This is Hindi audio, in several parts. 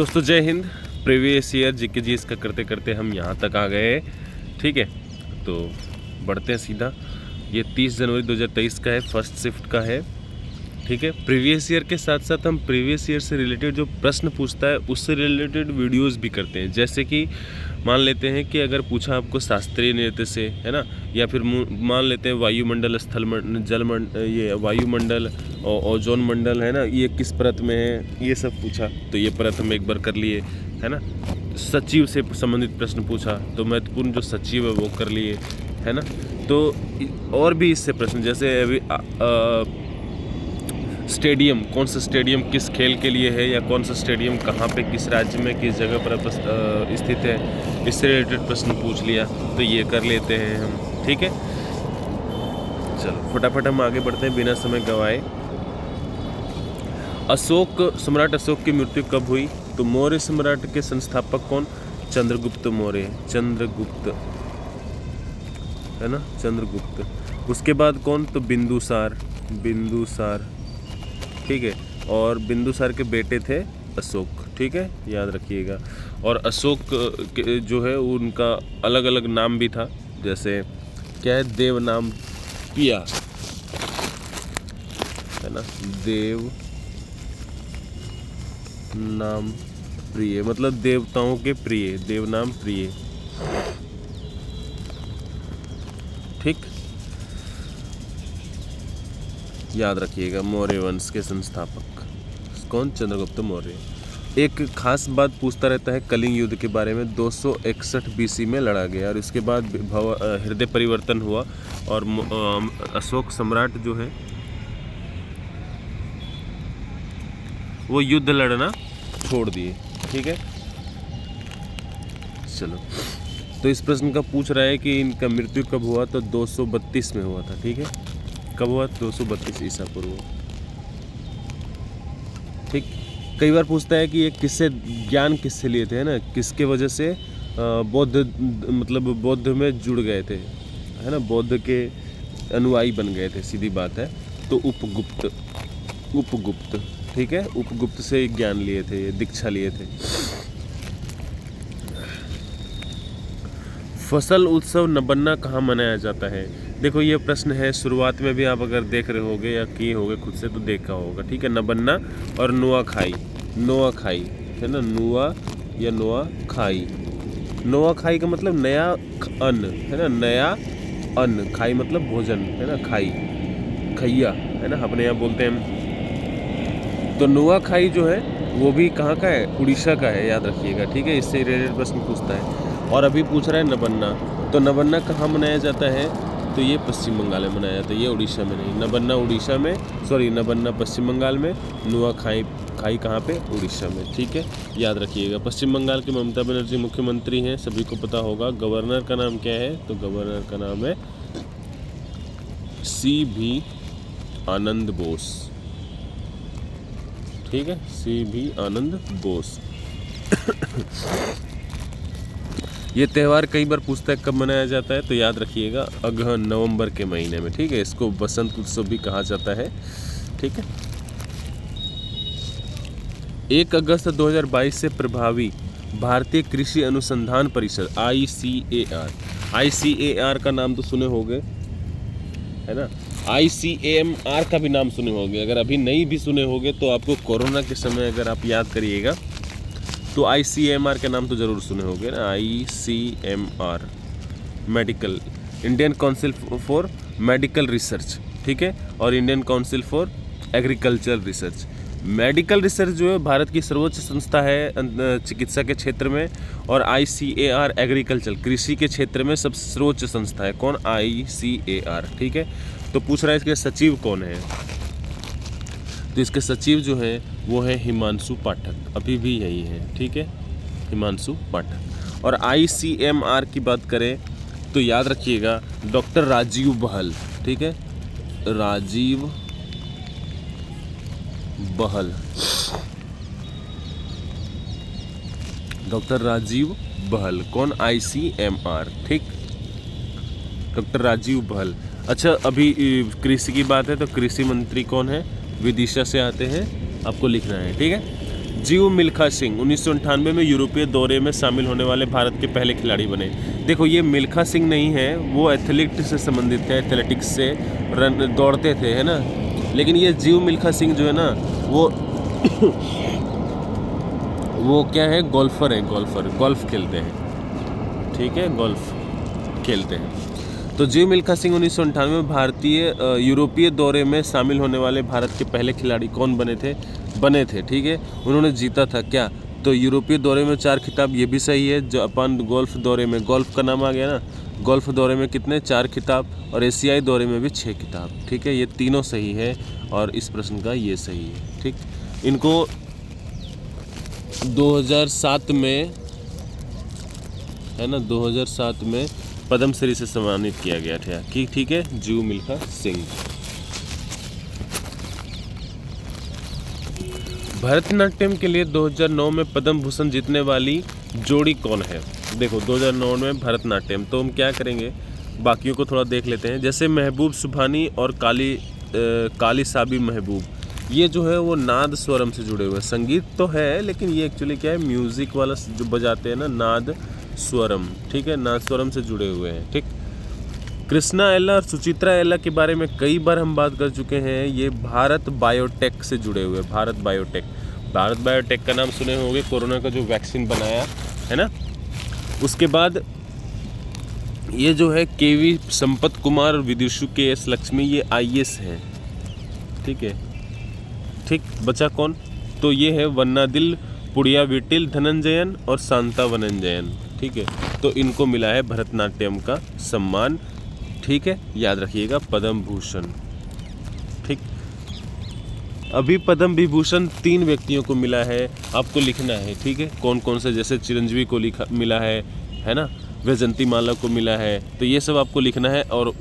दोस्तों जय हिंद। प्रीवियस ईयर जीके जी इसका करते करते हम यहाँ तक आ गए। ठीक है, तो बढ़ते हैं सीधा। ये 30 जनवरी 2023 का है, फर्स्ट शिफ्ट का है। ठीक है, प्रीवियस ईयर के साथ साथ हम प्रीवियस ईयर से रिलेटेड जो प्रश्न पूछता है उससे रिलेटेड वीडियोस भी करते हैं। जैसे कि मान लेते हैं कि अगर पूछा आपको शास्त्रीय नृत्य से, है ना, या फिर मान लेते हैं वायुमंडल, ये वायुमंडल और ओजोन मंडल, है ना, ये किस परत में है, ये सब पूछा तो ये परत हम एक बार कर लिए, है ना। सचिव से संबंधित प्रश्न पूछा तो महत्वपूर्ण जो सचिव है वो कर लिए, है ना। तो और भी इससे प्रश्न, जैसे अभी स्टेडियम, कौन सा स्टेडियम किस खेल के लिए है, या कौन सा स्टेडियम कहाँ पे, किस राज्य में, किस जगह पर स्थित है, इससे रिलेटेड प्रश्न पूछ लिया तो ये कर लेते हैं हम। ठीक है, चलो फटाफट हम आगे बढ़ते हैं बिना समय गंवाए। सम्राट अशोक की मृत्यु कब हुई? तो मौर्य सम्राट के संस्थापक कौन? चंद्रगुप्त मौर्य, चंद्रगुप्त, है ना, चंद्रगुप्त। उसके बाद कौन? तो बिंदुसार, ठीक है। और बिंदुसार के बेटे थे अशोक। ठीक है, याद रखिएगा। और अशोक जो है उनका अलग अलग नाम भी था, जैसे क्या है, देव नाम पिया, है ना, देव नाम प्रिय, मतलब देवताओं के प्रिय, देव नाम प्रिय। ठीक, याद रखिएगा। मौर्य वंश के संस्थापक कौन? चंद्रगुप्त मौर्य। एक खास बात पूछता रहता है कलिंग युद्ध के बारे में। 261 बीसी में लड़ा गया और इसके बाद हृदय परिवर्तन हुआ और अशोक सम्राट जो है वो युद्ध लड़ना छोड़ दिए। ठीक है, चलो, तो इस प्रश्न का पूछ रहा है कि इनका मृत्यु कब हुआ? तो 232 में हुआ था। ठीक है, कब हुआ? 232 ईसा पूर्व। ठीक, कई बार पूछता है कि ये किससे ज्ञान किससे लिए थे, है ना, किसके वजह से बौद्ध में जुड़ गए थे, है ना, बौद्ध के अनुयायी बन गए थे, सीधी बात है। तो उपगुप्त, ठीक है, उपगुप्त से ज्ञान लिए थे, दीक्षा लिए थे। फसल उत्सव नबन्ना कहाँ मनाया जाता है? देखो ये प्रश्न है, शुरुआत में भी आप अगर देख रहे होगे या किए होगे खुद से तो देखा होगा। ठीक है, नबन्ना और नुआखाई, है ना, नुआ या नुआखाई। नुआखाई का मतलब नया अन्न, है ना, नया अन्न, खाई मतलब भोजन, है ना, खाई, खैया, है ना, अपने यहाँ बोलते हैं। तो नुआखाई जो है वो भी कहाँ का है? उड़ीसा का है, याद रखिएगा। ठीक है, इससे रिलेटेड प्रश्न पूछता है। और अभी पूछ रहा है नबन्ना, तो नबन्ना कहाँ मनाया जाता है? तो ये पश्चिम बंगाल में मनाया जाता है, ये उड़ीसा में नहीं। नबन्ना उड़ीसा में, नबन्ना पश्चिम बंगाल में, नुआखाई कहाँ पे? उड़ीसा में। ठीक है, याद रखिएगा। पश्चिम बंगाल की ममता बनर्जी मुख्यमंत्री हैं, सभी को पता होगा। गवर्नर का नाम क्या है? तो गवर्नर का नाम है CB आनंद बोस। ठीक है, CB आनंद बोस। ये त्यौहार कई बार पूछता है कब मनाया जाता है, तो याद रखिएगा अगहन, नवंबर के महीने में। ठीक है, इसको बसंत उत्सव भी कहा जाता है। ठीक है, 1 अगस्त 2022 से प्रभावी भारतीय कृषि अनुसंधान परिषद ICAR का नाम तो सुने होंगे, है ना। ICAMR का भी नाम सुने होंगे। अगर अभी नहीं भी सुने होंगे तो आपको कोरोना के समय अगर आप याद करिएगा तो ICAMR के नाम तो ज़रूर सुने होंगे ना। ICMR medical, Indian council for medical research. ठीक है, और Indian council for agriculture research. Medical research जो है भारत की सर्वोच्च संस्था है चिकित्सा के क्षेत्र में, और ICAR एग्रीकल्चर, कृषि के क्षेत्र में सबसे सर्वोच्च संस्था है। कौन? ICAR। ठीक है, तो पूछ रहा है इसके सचिव कौन है? तो इसके सचिव जो हैं वो है हिमांशु पाठक, अभी भी यही है। ठीक है, हिमांशु पाठक। और ICMR की बात करें तो याद रखिएगा डॉक्टर राजीव बहल। ठीक है, राजीव बहल, डॉक्टर राजीव बहल। कौन? ICMR। ठीक, डॉक्टर राजीव बहल। अच्छा, अभी कृषि की बात है तो कृषि मंत्री कौन है? विदिशा से आते हैं, आपको लिखना है। ठीक है, जीव मिल्खा सिंह 1998 में यूरोपीय दौरे में शामिल होने वाले भारत के पहले खिलाड़ी बने। देखो ये मिल्खा सिंह नहीं है, वो एथलेटिक्स से संबंधित है, एथलेटिक्स से रन दौड़ते थे, है ना। लेकिन ये जीव मिल्खा सिंह जो है ना वो क्या है, गोल्फर है, गोल्फ खेलते हैं, ठीक है, गोल्फ खेलते हैं। तो जीव मिल्खा सिंह 1998 में भारतीय यूरोपीय दौरे में शामिल होने वाले भारत के पहले खिलाड़ी कौन बने थे, ठीक है। उन्होंने जीता था क्या, तो यूरोपीय दौरे में 4 खिताब, ये भी सही है। जापान गोल्फ दौरे में, गोल्फ का नाम आ गया ना, गोल्फ दौरे में कितने, 4 खिताब, और एशियाई दौरे में भी 6 खिताब, ठीक है। ये तीनों सही है और इस प्रश्न का ये सही है, ठीक। इनको 2007 में, है ना, 2007 में पद्मश्री से सम्मानित किया गया था, ठीक है, जीव मिल्खा सिंह। भरतनाट्यम के लिए 2009 में पद्म भूषण जीतने वाली जोड़ी कौन है। देखो 2009 में भरतनाट्यम, तो हम क्या करेंगे, बाकियों को थोड़ा देख लेते हैं। जैसे महबूब सुभानी और काली साबी महबूब, ये जो है वो नाद स्वरम से जुड़े हुए हैं। संगीत तो है लेकिन ये एक्चुअली क्या है, म्यूज़िक वाला जो बजाते हैं ना, नाद स्वरम, ठीक है, नाद स्वरम से जुड़े हुए हैं, ठीक। कृष्णा एल्ला और सुचित्रा एल्ला के बारे में कई बार हम बात कर चुके हैं। ये भारत बायोटेक से जुड़े हुए हैं। भारत बायोटेक का नाम सुने होंगे, कोरोना का जो वैक्सीन बनाया है ना। उसके बाद ये जो है केवी संपत कुमार और विदुषु KS लक्ष्मी, ये IAS हैं, ठीक है, ठीक। बचा कौन, तो ये है वन्नादिल पुड़िया विटिल धनंजयन और शांता वनंजयन, ठीक है। तो इनको मिला है भरतनाट्यम का सम्मान, ठीक है, याद रखिएगा, पद्म भूषण, ठीक। अभी पद्म विभूषण 3 व्यक्तियों को मिला है, आपको लिखना है, ठीक है, कौन कौन से, जैसे चिरंजीवी को मिला है ना, वैजंती माला को मिला है, तो ये सब आपको लिखना है। और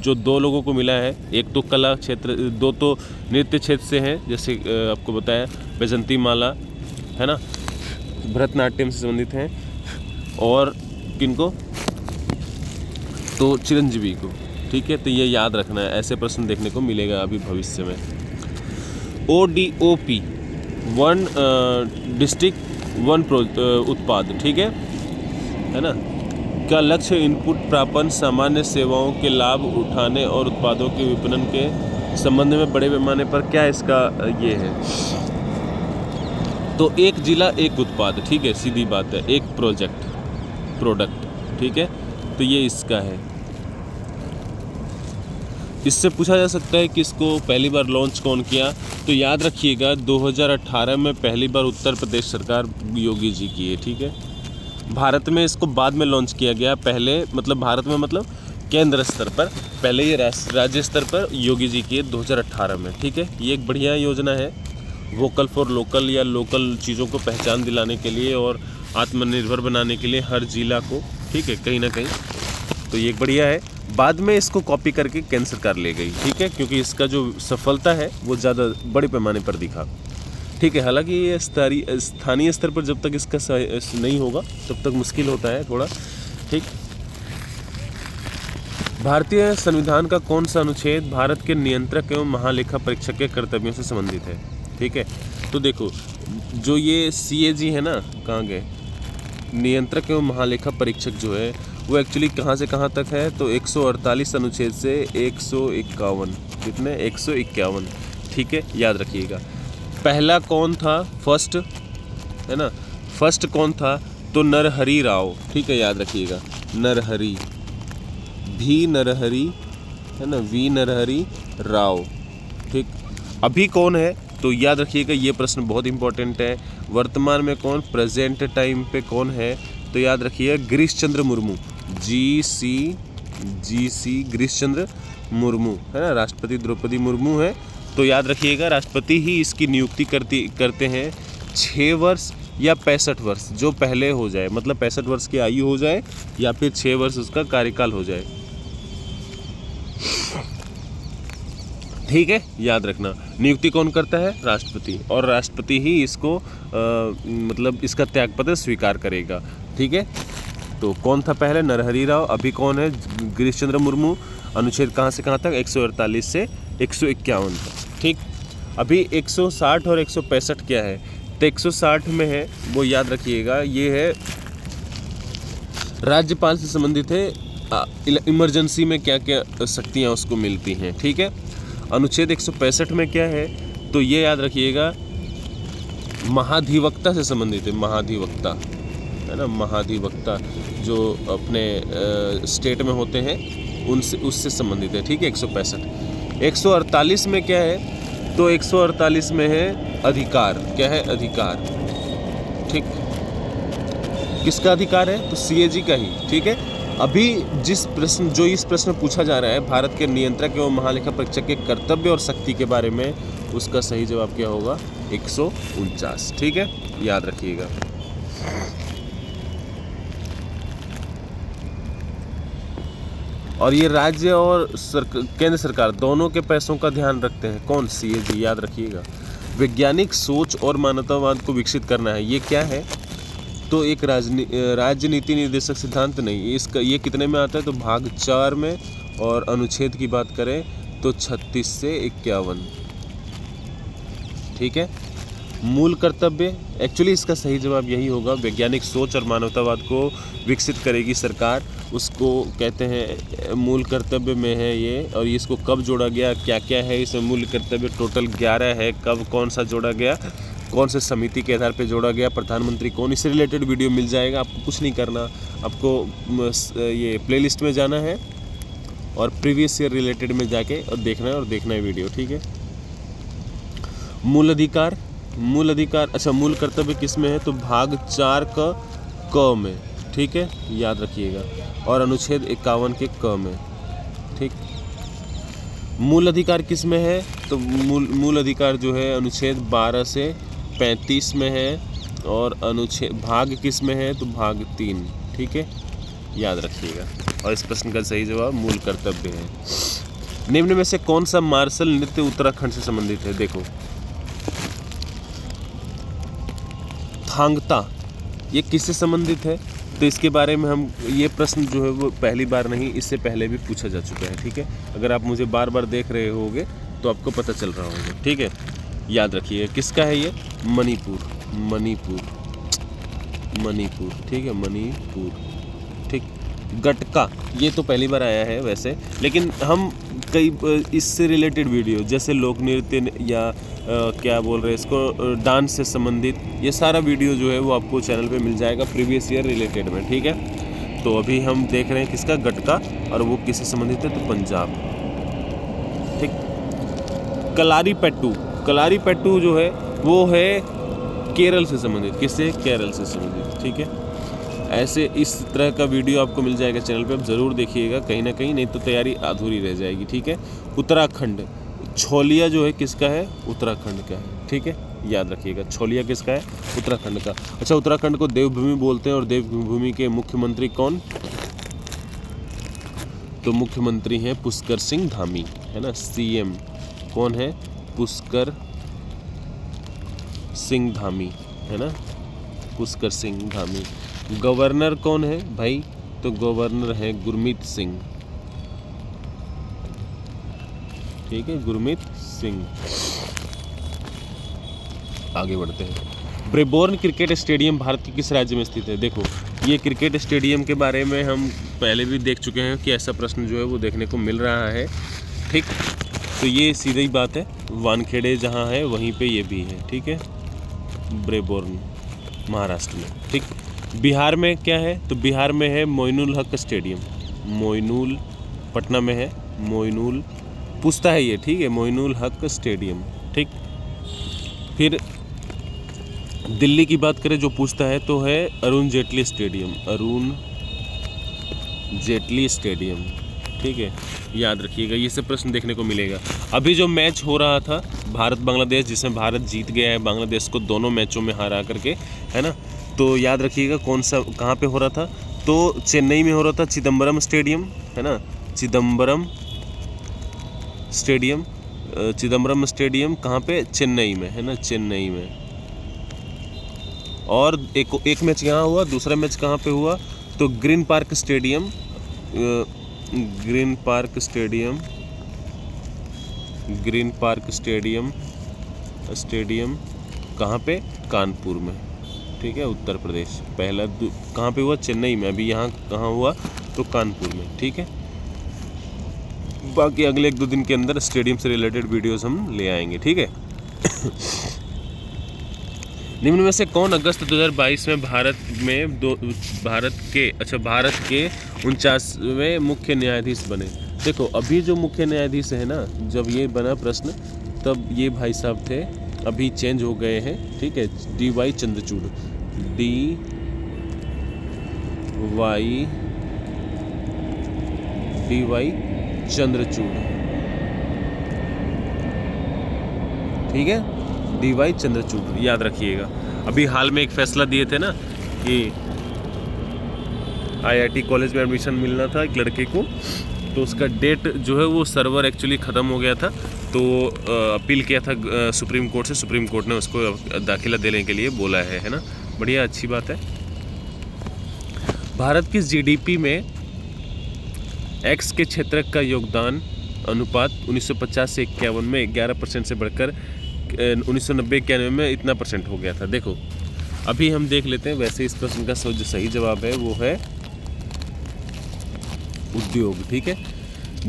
जो 2 लोगों को मिला है, एक तो कला क्षेत्र, 2 तो नृत्य क्षेत्र से हैं, जैसे आपको बताया वैजंती माला, है ना, भरतनाट्यम से संबंधित हैं, और किनको, तो चिरंजीवी को, ठीक है। तो ये याद रखना है, ऐसे प्रश्न देखने को मिलेगा अभी भविष्य में। ODOP 1 डिस्ट्रिक्ट 1 उत्पाद, ठीक है ना, का लक्ष्य इनपुट प्रापन, सामान्य सेवाओं के लाभ उठाने और उत्पादों के विपणन के संबंध में बड़े पैमाने पर क्या इसका ये है, तो एक जिला एक उत्पाद, ठीक है, सीधी बात है, एक प्रोडक्ट, ठीक है। तो ये इसका है। इससे पूछा जा सकता है कि इसको पहली बार लॉन्च कौन किया, तो याद रखिएगा 2018 में पहली बार उत्तर प्रदेश सरकार योगी जी की है, ठीक है। भारत में इसको बाद में लॉन्च किया गया, पहले मतलब भारत में मतलब केंद्र स्तर पर, पहले ये राज्य स्तर पर योगी जी की है 2018 में, ठीक है। ये एक बढ़िया योजना है, वोकल फॉर लोकल या लोकल चीज़ों को पहचान दिलाने के लिए और आत्मनिर्भर बनाने के लिए हर जिला को, ठीक है, कहीं ना कहीं, तो ये बढ़िया है। बाद में इसको कॉपी करके केंद्र सरकार ले गई, ठीक है, क्योंकि इसका जो सफलता है वो ज़्यादा बड़े पैमाने पर दिखा, ठीक है। हालांकि ये स्थानीय स्तर पर जब तक इसका नहीं होगा तब तक मुश्किल होता है थोड़ा, ठीक। भारतीय संविधान का कौन सा अनुच्छेद भारत के नियंत्रक एवं महालेखा परीक्षक के कर्तव्यों से संबंधित है, ठीक है। तो देखो जो ये CAG है ना, कहाँ गए, नियंत्रक एवं महालेखा परीक्षक जो है वो एक्चुअली कहाँ से कहाँ तक है, तो 148 अनुच्छेद से 151, कितने, 151, ठीक है, याद रखिएगा। पहला कौन था, फर्स्ट, है ना, फर्स्ट कौन था, तो नरहरि राव, ठीक है, याद रखिएगा, नरहरि, भी नरहरि, है ना, वी नरहरि राव, ठीक। अभी कौन है, तो याद रखिएगा, ये प्रश्न बहुत इंपॉर्टेंट है। वर्तमान में कौन, प्रेजेंट टाइम पे कौन है, तो याद रखिए गिरीश चंद्र मुर्मू, GC गिरीश चंद्र मुर्मू, है ना, राष्ट्रपति द्रौपदी मुर्मू है। तो याद रखिएगा राष्ट्रपति ही इसकी नियुक्ति करते हैं 6 वर्ष या 65 वर्ष, जो पहले हो जाए, मतलब 65 वर्ष की आयु हो जाए या फिर 6 वर्ष उसका कार्यकाल हो जाए, ठीक है, याद रखना। नियुक्ति कौन करता है, राष्ट्रपति, और राष्ट्रपति ही इसको मतलब इसका त्यागपत्र स्वीकार करेगा, ठीक है। तो कौन था पहले, नरहरि राव, अभी कौन है, गिरीश चंद्र मुर्मू। अनुच्छेद कहाँ से कहाँ तक, 148 से 151 तक, ठीक। अभी 160 और 165 क्या है, तो 160 में है, वो याद रखिएगा, ये है राज्यपाल से संबंधित है, इमरजेंसी में क्या क्या शक्तियाँ उसको मिलती हैं, ठीक है। अनुच्छेद 165 में क्या है, तो ये याद रखिएगा महाधिवक्ता से संबंधित है, महाधिवक्ता है ना, महाधिवक्ता जो अपने स्टेट में होते हैं उनसे, उससे संबंधित है, ठीक है। 165। 148 में क्या है, तो 148 में है अधिकार, क्या है, अधिकार, ठीक। किसका अधिकार है, तो सीएजी का ही, ठीक है। अभी इस प्रश्न में पूछा जा रहा है भारत के नियंत्रक एवं महालेखा परीक्षक के कर्तव्य और शक्ति के बारे में, उसका सही जवाब क्या होगा, 149, ठीक है, याद रखिएगा। और ये राज्य और केंद्र सरकार दोनों के पैसों का ध्यान रखते हैं, कौन, सीएजी, याद रखिएगा। वैज्ञानिक सोच और मानवतावाद को विकसित करना है, ये क्या है, तो एक राजनीति निर्देशक सिद्धांत नहीं, इसका ये कितने में आता है, तो भाग 4 में, और अनुच्छेद की बात करें तो 36 से 51, ठीक है। मूल कर्तव्य, एक्चुअली इसका सही जवाब यही होगा, वैज्ञानिक सोच और मानवतावाद को विकसित करेगी सरकार, उसको कहते हैं मूल कर्तव्य में है ये। और इसको कब जोड़ा गया, क्या क्या है इसमें, मूल कर्तव्य टोटल 11 है, कब कौन सा जोड़ा गया, कौन से समिति के आधार पे जोड़ा गया, प्रधानमंत्री कौन, इससे रिलेटेड वीडियो मिल जाएगा। आपको कुछ नहीं करना, आपको ये प्लेलिस्ट में जाना है और प्रीवियस ईयर रिलेटेड में जाके और देखना है वीडियो, ठीक है। मूल अधिकार, अच्छा मूल कर्तव्य किस में है, तो भाग 4 का क में, ठीक है, याद रखिएगा, और अनुच्छेद 51 के क में, ठीक। मूल अधिकार किस में है, तो मूल अधिकार जो है अनुच्छेद 12 से 35 में है, और अनुच्छेद भाग किस में है, तो भाग 3, ठीक है, याद रखिएगा। और इस प्रश्न का सही जवाब मूल कर्तव्य है। निम्न में से कौन सा मार्शल नृत्य उत्तराखंड से संबंधित है, देखो, थांगता, ये किससे संबंधित है, तो इसके बारे में हम, ये प्रश्न जो है वो पहली बार नहीं, इससे पहले भी पूछा जा चुका है, ठीक है। अगर आप मुझे बार बार देख रहे होगे तो आपको पता चल रहा होगा, ठीक है, याद रखिए। किसका है ये, मणिपुर, ठीक है, मणिपुर, ठीक। गटका, ये तो पहली बार आया है वैसे, लेकिन हम कई इससे रिलेटेड वीडियो जैसे लोक नृत्य या क्या बोल रहे हैं इसको, डांस से संबंधित, ये सारा वीडियो जो है वो आपको चैनल पे मिल जाएगा प्रीवियस ईयर रिलेटेड में, ठीक है। तो अभी हम देख रहे हैं किसका, गटका, और वो किससे संबंधित है, तो पंजाब, ठीक। कलारीपट्टू जो है वो है केरल से संबंधित, किससे, केरल से संबंधित, ठीक है। ऐसे इस तरह का वीडियो आपको मिल जाएगा चैनल पे, आप ज़रूर देखिएगा कहीं ना कहीं, नहीं तो तैयारी अधूरी रह जाएगी, ठीक है। उत्तराखंड, छोलिया जो है किसका है, उत्तराखंड का है, ठीक है, याद रखिएगा, छोलिया किसका है, उत्तराखंड का। अच्छा, उत्तराखंड को देवभूमि बोलते हैं, और देवभूमि के मुख्यमंत्री कौन, तो मुख्यमंत्री हैं पुष्कर सिंह धामी, है ना। सीएम कौन है, पुष्कर सिंह धामी, है ना, पुष्कर सिंह धामी। गवर्नर कौन है भाई, तो गवर्नर है गुरमीत सिंह, ठीक है, गुरमीत सिंह। आगे बढ़ते हैं। ब्रेबोर्न क्रिकेट स्टेडियम भारत के किस राज्य में स्थित है, देखो, ये क्रिकेट स्टेडियम के बारे में हम पहले भी देख चुके हैं कि ऐसा प्रश्न जो है वो देखने को मिल रहा है, ठीक। तो ये सीधी बात है, वानखेड़े जहाँ है वहीं पे ये भी है, ठीक है, ब्रेबोर्न महाराष्ट्र में, ठीक। बिहार में क्या है, तो बिहार में है मोइनुल हक स्टेडियम, मोइनुल, पटना में है मोइनुल, पूछता है ये, ठीक है, मोइनुल हक स्टेडियम, ठीक। फिर दिल्ली की बात करें जो पूछता है तो है अरुण जेटली स्टेडियम, अरुण जेटली स्टेडियम, ठीक है, याद रखिएगा, ये सब प्रश्न देखने को मिलेगा। अभी जो मैच हो रहा था भारत बांग्लादेश, जिसमें भारत जीत गया है बांग्लादेश को दोनों मैचों में हरा करके, है ना, तो याद रखिएगा कौन सा, कहाँ पे हो रहा था, तो चेन्नई में हो रहा था, चिदम्बरम स्टेडियम, है ना, चिदम्बरम स्टेडियम कहाँ पे, चेन्नई में, है ना, चेन्नई में। और एक मैच यहाँ हुआ, दूसरा मैच कहाँ पे हुआ, तो ग्रीन पार्क स्टेडियम, कहाँ पे? कानपुर में, ठीक है, उत्तर प्रदेश। पहला कहाँ पे हुआ? चेन्नई में। अभी यहाँ कहाँ हुआ? तो कानपुर में, ठीक है। बाकी अगले 1-2 दिन के अंदर स्टेडियम से रिलेटेड वीडियोस हम ले आएंगे, ठीक है। निम्न में से कौन अगस्त 2022 में भारत के 49वें मुख्य न्यायाधीश बने? देखो, अभी जो मुख्य न्यायाधीश है ना, जब ये बना प्रश्न तब ये भाई साहब थे, अभी चेंज हो गए हैं, ठीक है। डी.वाई. चंद्रचूड़, डी.वाई. चंद्रचूड़, ठीक है, डी.वाई. चंद्रचूड़, याद रखिएगा। अभी हाल में एक फैसला दिए थे ना कि आईआईटी कॉलेज में एडमिशन मिलना था एक लड़के को, तो उसका डेट जो है वो सर्वर एक्चुअली ख़त्म हो गया था, तो अपील किया था सुप्रीम कोर्ट से। सुप्रीम कोर्ट ने उसको दाखिला देने के लिए बोला है ना। बढ़िया, अच्छी बात है। भारत की जीडीपी में एक्स के क्षेत्रक का योगदान अनुपात 1950 से 51 में 11% से बढ़कर 1990-91 में इतना % हो गया था। देखो, अभी हम देख लेते हैं। वैसे इस प्रश्न का जो सही जवाब है वो है उद्योग, ठीक है।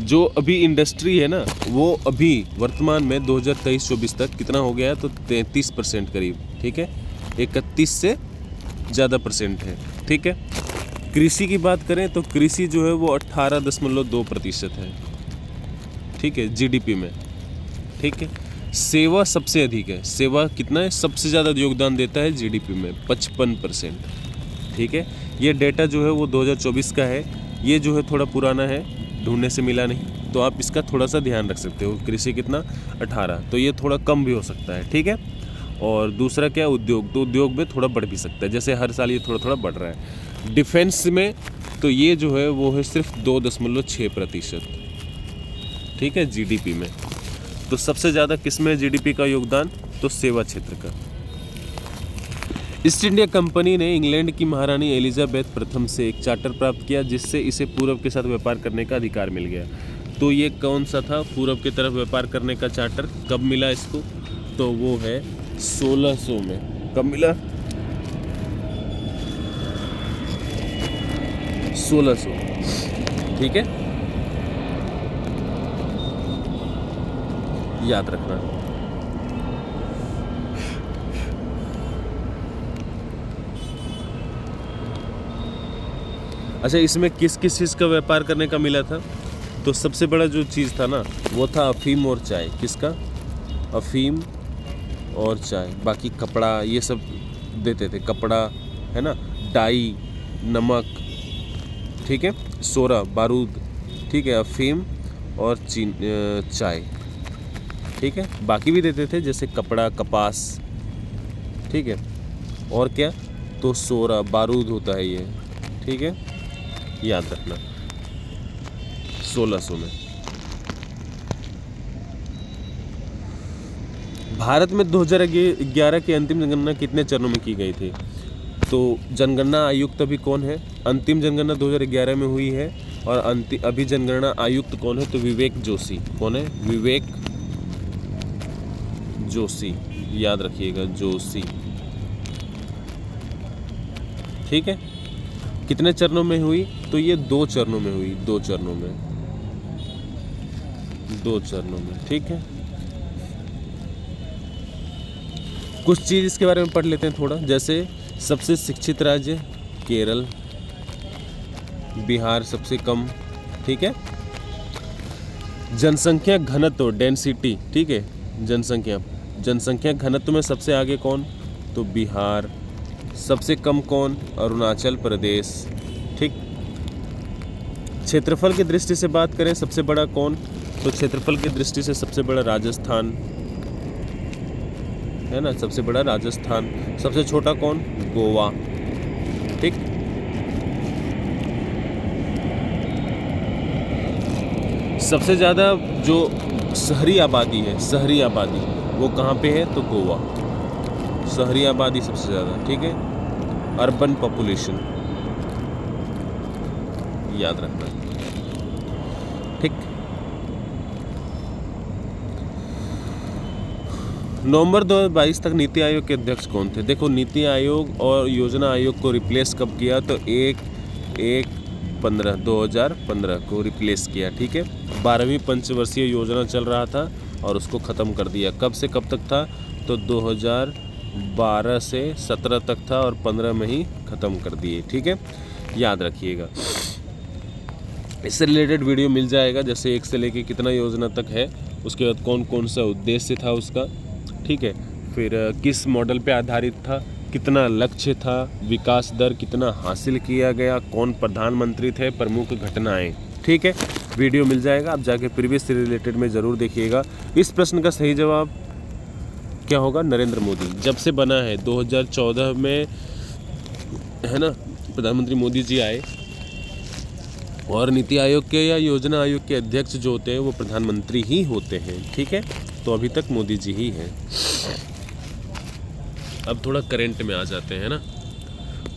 जो अभी इंडस्ट्री है ना, वो अभी वर्तमान में 2023-24 तक कितना हो गया है? तो 33% करीब, ठीक है। 31 से ज़्यादा % है, ठीक है। कृषि की बात करें तो कृषि जो है वो 18.2% है, ठीक है, जीडीपी में, ठीक है। सेवा सबसे अधिक है। सेवा कितना है? सबसे ज़्यादा योगदान देता है जीडीपी में, 55%, ठीक है। ये डेटा जो है वो 2024 का है। ये जो है थोड़ा पुराना है, ढूंढने से मिला नहीं, तो आप इसका थोड़ा सा ध्यान रख सकते हो। कृषि कितना? 18, तो ये थोड़ा कम भी हो सकता है, ठीक है। और दूसरा क्या? उद्योग, तो उद्योग में थोड़ा बढ़ भी सकता है, जैसे हर साल ये थोड़ा थोड़ा बढ़ रहा है। डिफेंस में तो ये जो है वो है सिर्फ 2.6%, ठीक है, जीडीपी में। तो सबसे ज़्यादा किस में जीडीपी का योगदान? तो सेवा क्षेत्र का। ईस्ट इंडिया कंपनी ने इंग्लैंड की महारानी एलिजाबेथ प्रथम से एक चार्टर प्राप्त किया, जिससे इसे पूरब के साथ व्यापार करने का अधिकार मिल गया। तो ये कौन सा था पूरब की तरफ व्यापार करने का चार्टर? कब मिला इसको? तो वो है 1600 में। कब मिला? 1600, ठीक है, याद रखना। अच्छा, इसमें किस किस चीज़ का व्यापार करने का मिला था? तो सबसे बड़ा जो चीज़ था ना वो था अफीम और चाय। किसका? अफीम और चाय। बाकी कपड़ा ये सब देते थे, कपड़ा है ना, डाई, नमक, ठीक है, सोरा, बारूद, ठीक है, अफीम और चाय, ठीक है। बाकी भी देते थे जैसे कपड़ा, कपास, ठीक है, और क्या? तो सोरा, बारूद होता है ये, ठीक है, याद रखना। 1600 में। भारत में 2011 की अंतिम जनगणना कितने चरणों में की गई थी? तो जनगणना आयुक्त अभी कौन है? अंतिम जनगणना 2011 में हुई है, और अभी जनगणना आयुक्त कौन है? तो विवेक जोशी। कौन है? विवेक जोशी, याद रखिएगा, जोशी, ठीक है। कितने चरणों में हुई? तो ये 2 चरणों में हुई, 2 चरणों में, 2 चरणों में, ठीक है। कुछ चीज़ इसके बारे में पढ़ लेते हैं थोड़ा, जैसे सबसे शिक्षित राज्य केरल, बिहार सबसे कम, ठीक है। जनसंख्या घनत्व, डेंसिटी, ठीक है, जनसंख्या घनत्व में सबसे आगे कौन? तो बिहार। सबसे कम कौन? अरुणाचल प्रदेश, ठीक। क्षेत्रफल की दृष्टि से बात करें सबसे बड़ा कौन? तो क्षेत्रफल की दृष्टि से सबसे बड़ा राजस्थान है ना, सबसे बड़ा राजस्थान। सबसे छोटा कौन? गोवा, ठीक। सबसे ज़्यादा जो शहरी आबादी है, शहरी आबादी, वो कहाँ पे है? तो गोवा। शहरी आबादी सबसे ज़्यादा, ठीक है, अर्बन पॉपुलेशन, याद रखना, ठीक। नवंबर 2022 तक नीति आयोग के अध्यक्ष कौन थे? देखो, नीति आयोग और योजना आयोग को रिप्लेस कब किया? तो 2015 को रिप्लेस किया। ठीक है, 12वीं पंचवर्षीय योजना चल रहा था और उसको ख़त्म कर दिया। कब से कब तक था? तो 2012 से 17 तक था और 15 में ही ख़त्म कर दिए। ठीक है, याद रखिएगा। इससे रिलेटेड वीडियो मिल जाएगा, जैसे 1 से लेके कितना योजना तक है, उसके बाद कौन कौन सा उद्देश्य था उसका। ठीक है, फिर किस मॉडल पे आधारित था, कितना लक्ष्य था, विकास दर कितना हासिल किया गया, कौन प्रधानमंत्री थे, प्रमुख घटनाएं। ठीक है, वीडियो मिल जाएगा, आप जाके प्रीवियस से रिलेटेड में ज़रूर देखिएगा। इस प्रश्न का सही जवाब क्या होगा? नरेंद्र मोदी। जब से बना है 2014 में, है ना, प्रधानमंत्री मोदी जी आए, और नीति आयोग के या योजना आयोग के अध्यक्ष जो होते हैं वो प्रधानमंत्री ही होते हैं। ठीक है, तो अभी तक मोदी जी ही हैं। अब थोड़ा करंट में आ जाते हैं ना।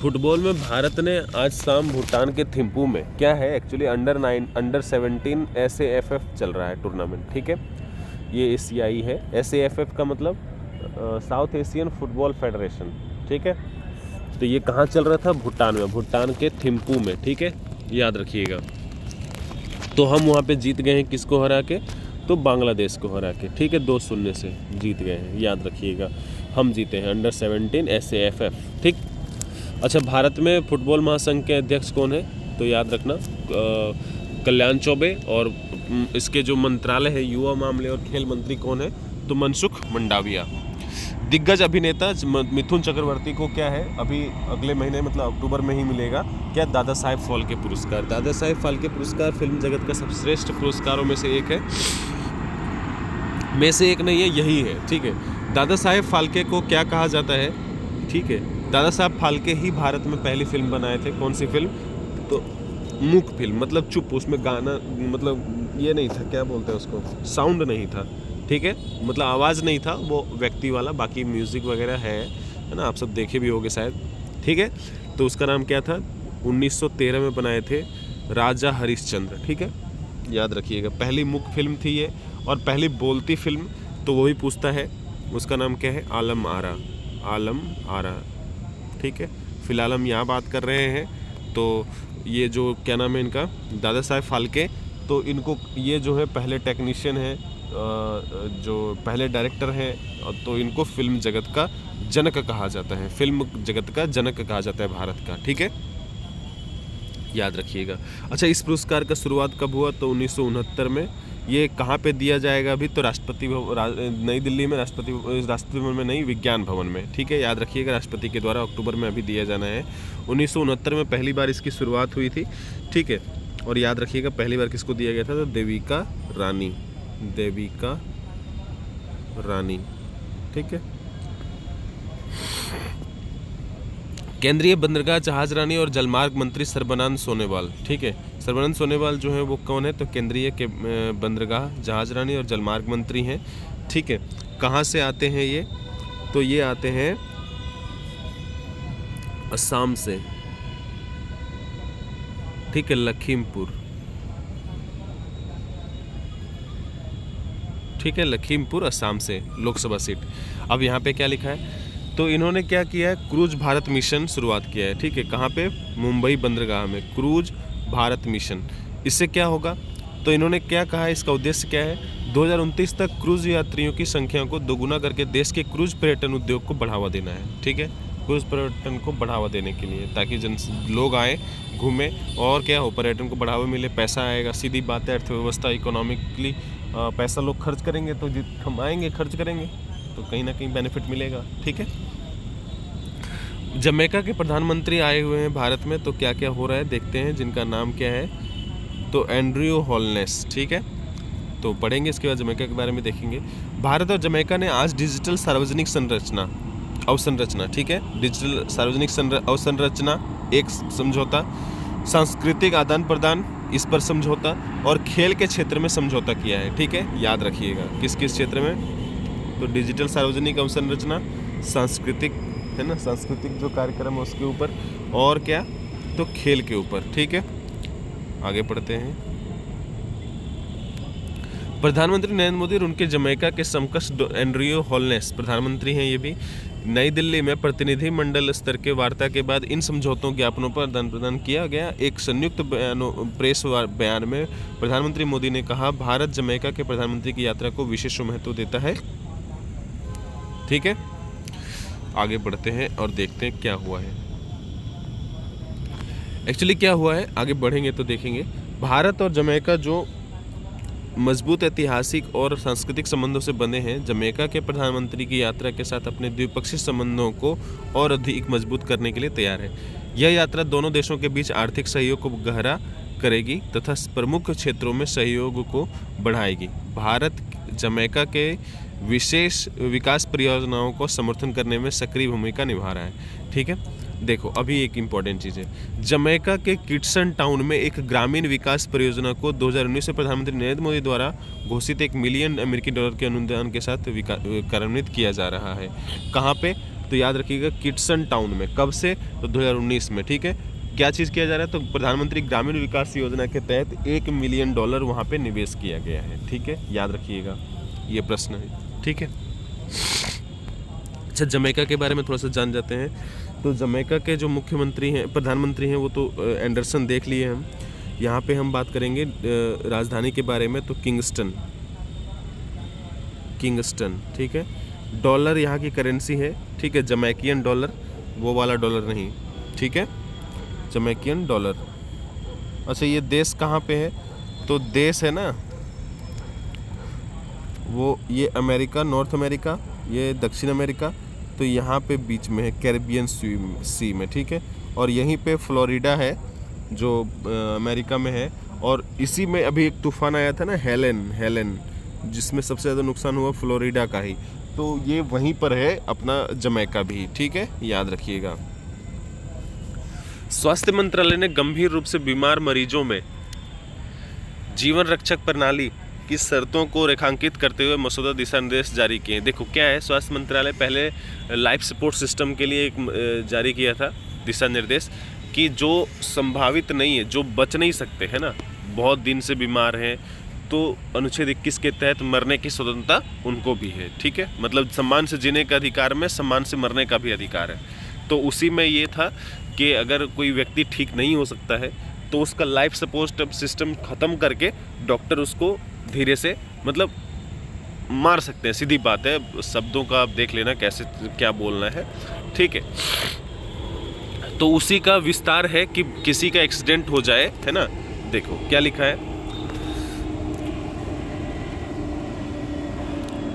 फुटबॉल में भारत ने आज शाम भूटान के थिम्पू में, क्या है एक्चुअली, अंडर 17 SAFF चल रहा है टूर्नामेंट। ठीक है, ये ACI है। SAFF का मतलब साउथ एशियन फुटबॉल फेडरेशन। ठीक है, तो ये कहाँ चल रहा था? भूटान में, भूटान के थिम्पू में। ठीक है, याद रखिएगा। तो हम वहाँ पे जीत गए हैं, किसको हरा के? तो बांग्लादेश को हरा के। ठीक है, 2-0 से जीत गए हैं, याद रखिएगा। हम जीते हैं अंडर 17 SAFF। ठीक। अच्छा, भारत में फुटबॉल महासंघ के अध्यक्ष कौन है? तो याद रखना, कल्याण चौबे। और इसके जो मंत्रालय है, युवा मामले और खेल मंत्री कौन है? तो मनसुख मंडाविया। दिग्गज अभिनेता मिथुन चक्रवर्ती को क्या है, अभी अगले महीने मतलब अक्टूबर में ही मिलेगा क्या? दादा साहेब फाल्के पुरस्कार। दादा साहेब फाल्के पुरस्कार फिल्म जगत का सर्वश्रेष्ठ पुरस्कारों में से एक है, नहीं है, यही है। ठीक है, दादा साहेब फाल्के को क्या कहा जाता है? ठीक है, दादा साहेब फाल्के ही भारत में पहली फिल्म बनाए थे। कौन सी फिल्म? तो मूक फिल्म, मतलब चुप, उसमें गाना, मतलब ये नहीं था, क्या बोलते हैं उसको, साउंड नहीं था। ठीक है, मतलब आवाज़ नहीं था, वो व्यक्ति वाला, बाकी म्यूज़िक वगैरह है ना, आप सब देखे भी होंगे शायद। ठीक है, तो उसका नाम क्या था? 1913 में बनाए थे, राजा हरिश्चंद्र। ठीक है, याद रखिएगा। पहली मूक फिल्म थी ये, और पहली बोलती फिल्म तो वही पूछता है, उसका नाम क्या है? आलम आरा। ठीक है, फिलहाल हम यहाँ बात कर रहे हैं। तो ये जो क्या नाम है इनका, दादा साहेब फाल्के, तो इनको, ये जो है पहले टेक्नीशियन है, जो पहले डायरेक्टर हैं, तो इनको फिल्म जगत का जनक कहा जाता है, फिल्म जगत का जनक कहा जाता है भारत का। ठीक है, याद रखिएगा। अच्छा, इस पुरस्कार का शुरुआत कब हुआ? तो 1969 में। ये कहाँ पे दिया जाएगा अभी? तो राष्ट्रपति नई दिल्ली में, राष्ट्रपति भवन में नहीं, विज्ञान भवन में। ठीक है, याद रखिएगा, राष्ट्रपति के द्वारा अक्टूबर में अभी दिया जाना है। 1969 में पहली बार इसकी शुरुआत हुई थी। ठीक है, और याद रखिएगा पहली बार किसको दिया गया था? तो देविका रानी। ठीक है, केंद्रीय बंदरगाह, जहाज रानी और जलमार्ग मंत्री सर्बानंद सोनोवाल। ठीक है, सर्बानंद सोनोवाल जो है वो कौन है? तो केंद्रीय के बंदरगाह, जहाज रानी और जलमार्ग मंत्री हैं। ठीक है, कहाँ से आते हैं ये? तो ये आते हैं असम से। ठीक है, लखीमपुर। ठीक है, लखीमपुर असम से लोकसभा सीट। अब यहाँ पे क्या लिखा है? तो इन्होंने क्या किया है? क्रूज भारत मिशन शुरुआत किया है। ठीक है, कहाँ पे? मुंबई बंदरगाह में, क्रूज भारत मिशन। इससे क्या होगा? तो इन्होंने क्या कहा है, इसका उद्देश्य क्या है? 2029 तक क्रूज यात्रियों की संख्या को दोगुना करके देश के क्रूज पर्यटन उद्योग को बढ़ावा देना है। ठीक है, क्रूज पर्यटन को बढ़ावा देने के लिए, ताकि लोग आए, घूमें, और क्या हो, पर्यटन को बढ़ावा मिले, पैसा आएगा। सीधी बात है, अर्थव्यवस्था, इकोनॉमिकली पैसा लोग खर्च करेंगे तो हम आएंगे, खर्च करेंगे, तो कहीं ना कहीं बेनिफिट मिलेगा। ठीक है, जमैका के प्रधानमंत्री आए हुए हैं भारत में, तो क्या क्या हो रहा है देखते हैं, जिनका नाम क्या है? तो एंड्रयू होलनेस। ठीक है, तो पढ़ेंगे, इसके बाद जमैका के बारे में देखेंगे। भारत और जमैका ने आज डिजिटल सार्वजनिक अवसंरचना, ठीक है, डिजिटल सार्वजनिक अवसंरचना एक समझौता, सांस्कृतिक आदान प्रदान, इस पर समझौता, और खेल के क्षेत्र में समझौता किया है। ठीक है, याद रखिएगा, किस किस क्षेत्र में? तो डिजिटल सार्वजनिक अवसंरचना, सांस्कृतिक, है ना, सांस्कृतिक जो कार्यक्रम है उसके ऊपर, और क्या? तो खेल के ऊपर। ठीक है, आगे पढ़ते हैं। प्रधानमंत्री नरेंद्र मोदी और उनके जमैका के समकक्ष एंड्रियो होलनेस प्रधानमंत्री हैं। ये भी नई दिल्ली में प्रतिनिधि मंडल स्तर के वार्ता के बाद इन समझौतों ज्ञापनों पर आदान प्रदान किया गया। एक संयुक्त प्रेस बयान में प्रधानमंत्री मोदी ने कहा, भारत जमैका के प्रधानमंत्री की यात्रा को विशेष महत्व देता है। ठीक है, आगे बढ़ते हैं और देखते हैं क्या हुआ है। एक्चुअली क्या हुआ है, आगे बढ़ेंगे तो देखेंगे। भारत और जमैका जो मजबूत ऐतिहासिक और सांस्कृतिक संबंधों से बंधे हैं, जमैका के प्रधानमंत्री की यात्रा के साथ अपने द्विपक्षीय संबंधों को और अधिक मजबूत करने के लिए तैयार है। यह यात्रा दोनों देशों के बीच आर्थिक सहयोग को गहरा करेगी तथा प्रमुख क्षेत्रों में सहयोग को बढ़ाएगी। भारत जमैका के विशेष विकास परियोजनाओं को समर्थन करने में सक्रिय भूमिका निभा रहा है। ठीक है, देखो अभी एक इम्पॉर्टेंट चीज़ है। जमैका के किटसन टाउन में एक ग्रामीण विकास परियोजना को 2019 में प्रधानमंत्री नरेंद्र मोदी द्वारा घोषित $1 मिलियन के अनुदान के साथ कार्यान्वित किया जा रहा है। कहाँ पे, तो याद रखिएगा किटसन टाउन में। कब से, तो 2019 में। ठीक है, क्या चीज़ किया जा रहा है, तो प्रधानमंत्री ग्रामीण विकास योजना के तहत $1 मिलियन वहाँ पे निवेश किया गया है। ठीक है, याद रखिएगा, ये प्रश्न है। ठीक है, अच्छा जमैका के बारे में थोड़ा सा जान जाते हैं। तो जमैका के जो मुख्यमंत्री हैं, प्रधानमंत्री हैं, वो तो एंडरसन देख लिए हम। यहाँ पे हम बात करेंगे राजधानी के बारे में, तो किंगस्टन। ठीक है, डॉलर यहाँ की करेंसी है। ठीक है, जमैकियन डॉलर, वो वाला डॉलर नहीं। ठीक है, जमैकियन डॉलर। अच्छा ये देश कहाँ पे है, तो देश है ना वो, ये अमेरिका, नॉर्थ अमेरिका, ये दक्षिण अमेरिका, तो यहाँ पे बीच में है कैरिबियन सी में। ठीक है, और यहीं पे फ्लोरिडा है जो अमेरिका में है। और इसी में अभी एक तूफान आया था ना, हेलन, जिसमें सबसे ज़्यादा नुकसान हुआ फ्लोरिडा का ही, तो ये वहीं पर है अपना जमैका भी। ठीक है, याद रखिएगा। स्वास्थ्य मंत्रालय ने गंभीर रूप से बीमार मरीजों में जीवन रक्षक प्रणाली की शर्तों को रेखांकित करते हुए मसौदा दिशा निर्देश जारी किए। देखो क्या है, स्वास्थ्य मंत्रालय पहले लाइफ सपोर्ट सिस्टम के लिए एक जारी किया था दिशा निर्देश कि जो संभावित नहीं है, जो बच नहीं सकते है ना, बहुत दिन से बीमार हैं, तो अनुच्छेद 21 के तहत मरने की स्वतंत्रता उनको भी है। ठीक है, मतलब सम्मान से जीने का अधिकार में सम्मान से मरने का भी अधिकार है। तो उसी में ये था कि अगर कोई व्यक्ति ठीक नहीं हो सकता है तो उसका लाइफ सपोर्ट सिस्टम ख़त्म करके डॉक्टर उसको धीरे से मतलब मार सकते हैं। सीधी बात है, शब्दों का आप देख लेना कैसे क्या बोलना है। ठीक है, तो उसी का विस्तार है कि किसी का एक्सीडेंट हो जाए, है ना। देखो क्या लिखा है,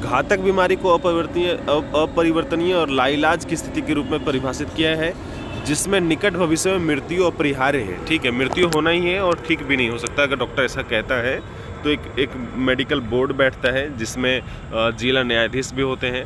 घातक बीमारी को अपरिवर्तनीय और लाइलाज की स्थिति के रूप में परिभाषित किया है जिसमें निकट भविष्य में मृत्यु अपरिहार्य है। ठीक है, मृत्यु होना ही है और ठीक भी नहीं हो सकता। अगर डॉक्टर ऐसा कहता है तो एक मेडिकल बोर्ड बैठता है जिसमें जिला न्यायाधीश भी होते हैं।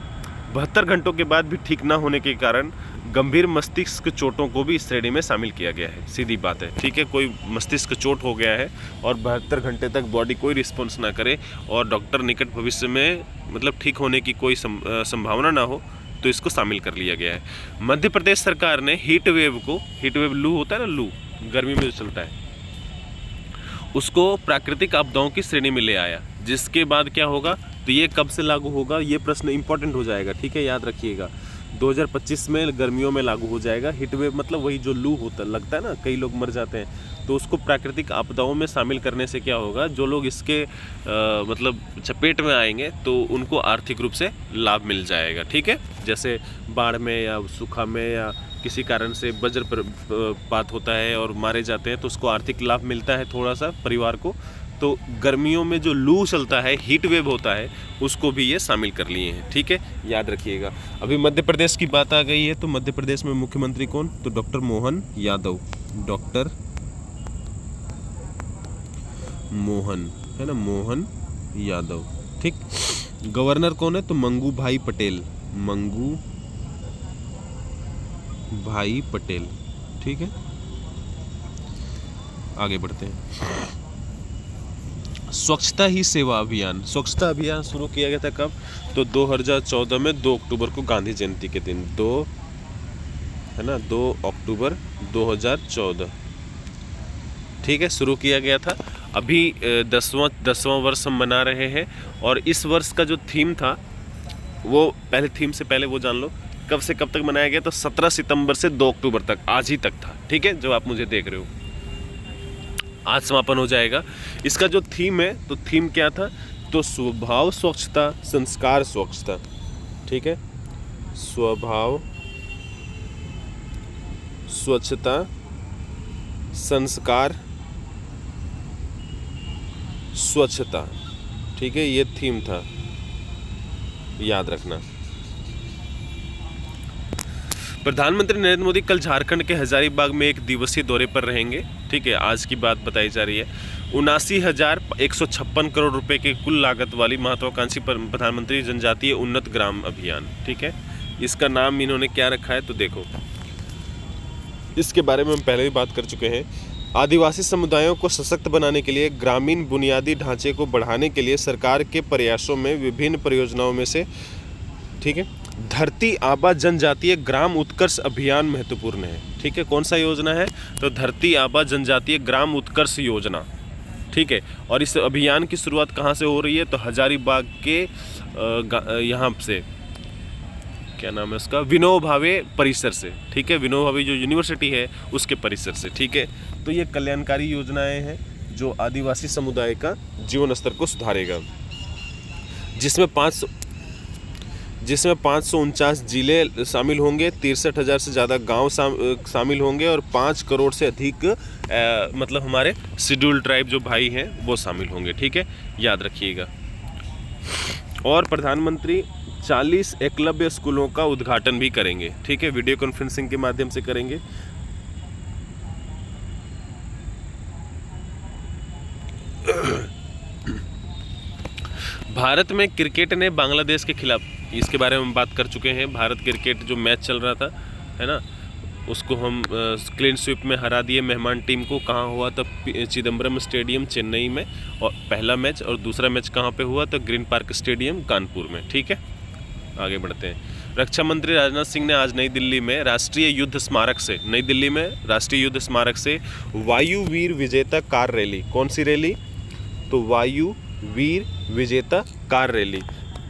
72 घंटों के बाद भी ठीक ना होने के कारण गंभीर मस्तिष्क चोटों को भी इस श्रेणी में शामिल किया गया है। सीधी बात है। ठीक है, कोई मस्तिष्क चोट हो गया है और 72 घंटे तक बॉडी कोई रिस्पॉन्स ना करे और डॉक्टर निकट भविष्य में मतलब ठीक होने की कोई संभावना ना हो, तो इसको शामिल कर लिया गया है। मध्य प्रदेश सरकार ने हीट वेव लू होता है ना, लू गर्मी में जो चलता है, उसको प्राकृतिक आपदाओं की श्रेणी में ले आया। जिसके बाद क्या होगा, तो ये कब से लागू होगा, ये प्रश्न इंपॉर्टेंट हो जाएगा। ठीक है, याद रखिएगा 2025 में गर्मियों में लागू हो जाएगा। हीट वेव मतलब वही जो लू होता लगता है ना, कई लोग मर जाते हैं, तो उसको प्राकृतिक आपदाओं में शामिल करने से क्या होगा, जो लोग इसके मतलब चपेट में आएंगे तो उनको आर्थिक रूप से लाभ मिल जाएगा। ठीक है, जैसे बाढ़ में या सूखा में या किसी कारण से वज्रपात होता है और मारे जाते हैं तो उसको आर्थिक लाभ मिलता है थोड़ा सा परिवार को। तो गर्मियों में जो लू चलता है, हीट वेव होता है, उसको भी ये शामिल कर लिए हैं। ठीक है, याद रखिएगा। अभी मध्य प्रदेश की बात आ गई है, तो मध्य प्रदेश में मुख्यमंत्री कौन, तो डॉक्टर मोहन यादव। डॉक्टर मोहन है ना, मोहन यादव। ठीक, गवर्नर कौन है, तो मंगू भाई पटेल। मंगू भाई पटेल। ठीक है, आगे बढ़ते हैं। स्वच्छता ही सेवा अभियान। स्वच्छता अभियान शुरू किया गया था कब, तो 2014 में 2 अक्टूबर को, गांधी जयंती के दिन, 2 अक्टूबर 2014। ठीक है, शुरू किया गया था। अभी 10वां वर्ष हम मना रहे हैं। और इस वर्ष का जो थीम था वो पहले थीम से पहले वो जान लो कब से कब तक मनाया गया। तो 17 सितंबर से 2 अक्टूबर तक, आज ही तक था, ठीक है, जो आप मुझे देख रहे हो। आज समापन हो जाएगा। इसका जो थीम है, तो थीम क्या था, तो स्वभाव स्वच्छता संस्कार स्वच्छता, ठीक है, स्वभाव स्वच्छता संस्कार स्वच्छता, ठीक है, ये थीम था, याद रखना। प्रधानमंत्री नरेंद्र मोदी कल झारखंड के हजारीबाग में एक दिवसीय दौरे पर रहेंगे, ठीक है। आज की बात बताई जा रही है। 79,156 करोड़ रुपए के कुल लागत वाली महत्वाकांक्षी प्रधानमंत्री जनजातीय उन्नत ग्राम अभियान, ठीक है, इसका नाम इन्होंने क्या रखा है, तो देखो इसके बारे में हम पहले भी बात कर चुके हैं। आदिवासी समुदायों को सशक्त बनाने के लिए ग्रामीण बुनियादी ढांचे को बढ़ाने के लिए सरकार के प्रयासों में विभिन्न परियोजनाओं में से, ठीक है, धरती आबा जनजातीय ग्राम उत्कर्ष अभियान महत्वपूर्ण है, ठीक है। कौन सा योजना है, तो धरती आबा जनजातीय ग्राम उत्कर्ष योजना, ठीक है। और इस अभियान की शुरुआत कहाँ से हो रही है, तो हजारीबाग के यहाँ से, क्या नाम है उसका, विनोबा भावे परिसर से, ठीक है, विनोबा भावे जो यूनिवर्सिटी है उसके परिसर से, ठीक है। तो ये कल्याणकारी योजनाएं हैं जो आदिवासी समुदाय का जीवन स्तर को सुधारेगा, जिसमें 549 जिले शामिल होंगे, 63,000 से ज़्यादा गांव शामिल होंगे और 5 करोड़ से अधिक मतलब हमारे शेड्यूल्ड ट्राइब जो भाई हैं वो शामिल होंगे, ठीक है, याद रखिएगा। और प्रधानमंत्री 40 एकलव्य स्कूलों का उद्घाटन भी करेंगे, ठीक है, वीडियो कॉन्फ्रेंसिंग के माध्यम से करेंगे। भारत में क्रिकेट ने बांग्लादेश के खिलाफ, इसके बारे में हम बात कर चुके हैं। भारत क्रिकेट जो मैच चल रहा था, है ना, उसको हम क्लीन स्वीप में हरा दिए मेहमान टीम को। कहाँ हुआ था, चिदम्बरम स्टेडियम चेन्नई में, और पहला मैच, और दूसरा मैच कहाँ पे हुआ, तो ग्रीन पार्क स्टेडियम कानपुर में, ठीक है। आगे बढ़ते हैं। रक्षा मंत्री राजनाथ सिंह ने आज नई दिल्ली में राष्ट्रीय युद्ध स्मारक से, नई दिल्ली में राष्ट्रीय युद्ध स्मारक से वायु वीर विजेता कार रैली, कौन सी रैली, तो वायु वीर विजेता कार रैली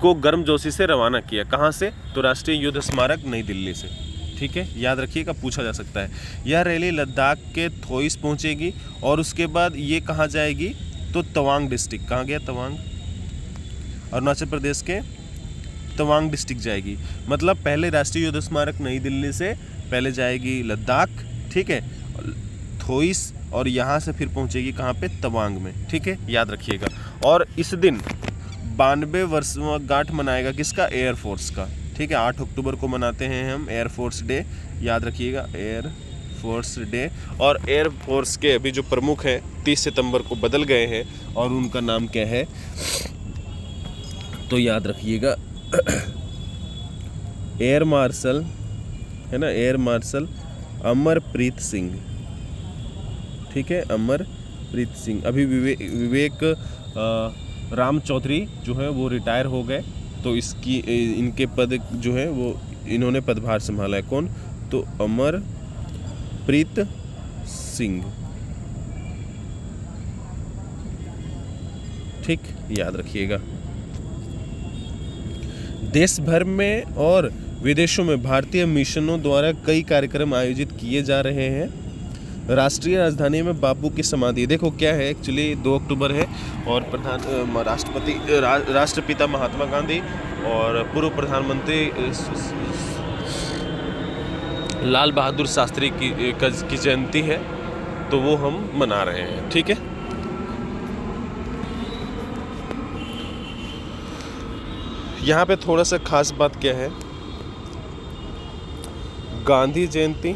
को गर्मजोशी से रवाना किया। कहाँ से, तो राष्ट्रीय युद्ध स्मारक नई दिल्ली से, ठीक है, याद रखिएगा, पूछा जा सकता है। यह रैली लद्दाख के थोइस पहुँचेगी और उसके बाद ये कहाँ जाएगी, तो तवांग डिस्ट्रिक्ट, कहाँ गया, तवांग, अरुणाचल प्रदेश के तवांग डिस्ट्रिक्ट जाएगी। मतलब पहले राष्ट्रीय युद्ध स्मारक नई दिल्ली से पहले जाएगी लद्दाख, ठीक है, थोइस, और यहाँ से फिर पहुँचेगी कहाँ पे, तवांग में, ठीक है, याद रखिएगा। और इस दिन 92 वर्षगांठ मनाएगा किसका, एयरफोर्स का, ठीक है। 8 अक्टूबर को मनाते हैं हम एयरफोर्स डे, याद रखिएगा, एयरफोर्स डे। और एयरफोर्स के अभी जो प्रमुख हैं 30 सितंबर को बदल गए हैं, और उनका नाम क्या है, तो याद रखिएगा, एयर मार्शल, है ना, एयर मार्शल अमरप्रीत सिंह, ठीक है, अमरप्रीत सिंह। अभी विवेक राम चौधरी जो है वो रिटायर हो गए, तो इनके पद जो है वो इन्होंने पदभार संभाला है। कौन, तो अमरप्रीत सिंह, ठीक, याद रखिएगा। देश भर में और विदेशों में भारतीय मिशनों द्वारा कई कार्यक्रम आयोजित किए जा रहे हैं। राष्ट्रीय राजधानी में बापू की समाधि, देखो क्या है, एक्चुअली 2 अक्टूबर है, और राष्ट्रपिता महात्मा गांधी और पूर्व प्रधानमंत्री लाल बहादुर शास्त्री की जयंती है, तो वो हम मना रहे हैं, ठीक है। यहाँ पे थोड़ा सा खास बात क्या है, गांधी जयंती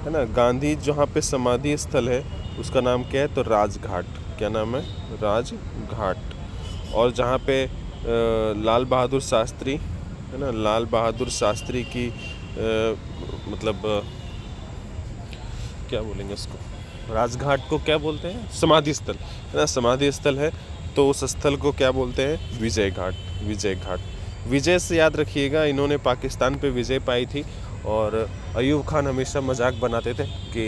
है ना, गांधी जहाँ पे समाधि स्थल है उसका नाम क्या है, तो राजघाट, क्या नाम है, राजघाट। और जहाँ पे लाल बहादुर शास्त्री है ना, लाल बहादुर शास्त्री की मतलब क्या बोलेंगे उसको, राजघाट को क्या बोलते हैं, समाधि स्थल है ना, समाधि स्थल है, तो उस स्थल को क्या बोलते हैं, विजय घाट, विजय घाट। विजय से याद रखिएगा, इन्होंने पाकिस्तान पे विजय पाई थी, और अयूब खान हमेशा मजाक बनाते थे कि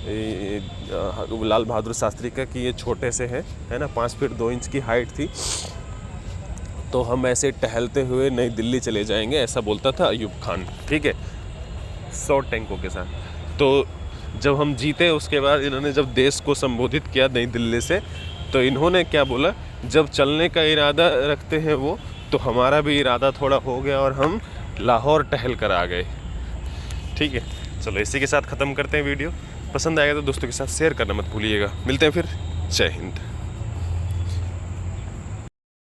लाल बहादुर शास्त्री का कि ये छोटे से हैं, है ना, 5 फीट 2 इंच की हाइट थी। तो हम ऐसे टहलते हुए नई दिल्ली चले जाएंगे, ऐसा बोलता था अयूब खान, ठीक है, 100 टैंकों के साथ। तो जब हम जीते उसके बाद इन्होंने जब देश को संबोधित किया नई दिल्ली से, तो इन्होंने क्या बोला, जब चलने का इरादा रखते हैं वो, तो हमारा भी इरादा थोड़ा हो गया और हम लाहौर टहल कर आ गए। ठीक है, चलो इसी के साथ ख़त्म करते हैं वीडियो। पसंद आएगा तो दोस्तों के साथ शेयर करना मत भूलिएगा। मिलते हैं फिर, जय हिंद।